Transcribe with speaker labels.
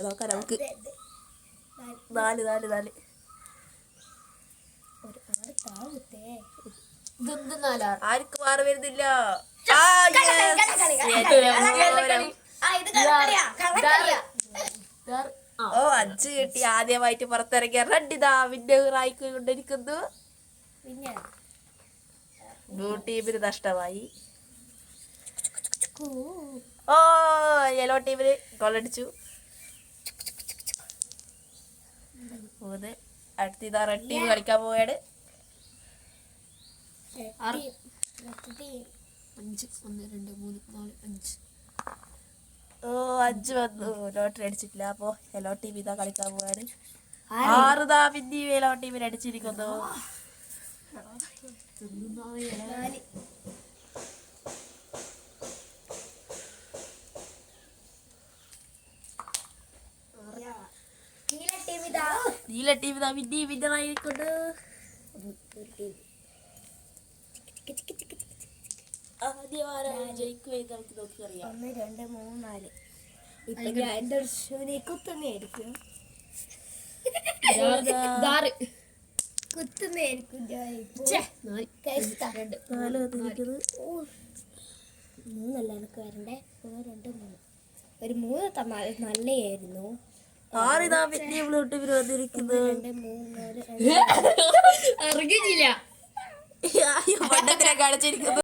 Speaker 1: നോക്കാം നമുക്ക്. 4 ആർക്ക് മാറി വരുന്നില്ല. ഓ 5 കിട്ടി. ആദ്യമായിട്ട് പുറത്തിറങ്ങിയ റെഡിതാ വിന്നറായിക്കൊണ്ടിരിക്കുന്നു. ബ്ലൂ ടീമിന് നഷ്ടമായി. ഓ യെല്ലോ ടീമിന് ഗോളടിച്ചു. അടുത്ത റെഡ് ടീം കളിക്കാൻ പോവാണ്.
Speaker 2: 5 1 2 3 4 5.
Speaker 1: ഓ 5 വന്നു. ലോട്ടറി അടിച്ചിട്ടില്ല. അപ്പൊ യെല്ലോ ടീം ഇതാ കളിക്കാൻ പോവാണ്. 6 പിന്നെ യെല്ലോ ടീമിന് അടിച്ചിരിക്കുന്നു. നീല ടീം ഇതാ വിന്നറായിക്കൊണ്ട്. ജയിക്കുമെന്ന് നമുക്ക് നോക്കി അറിയാം.
Speaker 2: 1 2 3 4. ഇപ്പൊ എന്റെ കുത്തുന്നതായിരിക്കും. കുത്തുന്നതായിരിക്കും. 3 എനിക്ക് വരണ്ടേ. 1 2 3. ഒരു 3 തന്നാൽ നല്ലതായിരുന്നു.
Speaker 1: 6 വിന്നോട്ട് വന്നിരിക്കുന്നു.
Speaker 2: 2 3 4 5.
Speaker 1: കാണിച്ചിരിക്കുന്നു.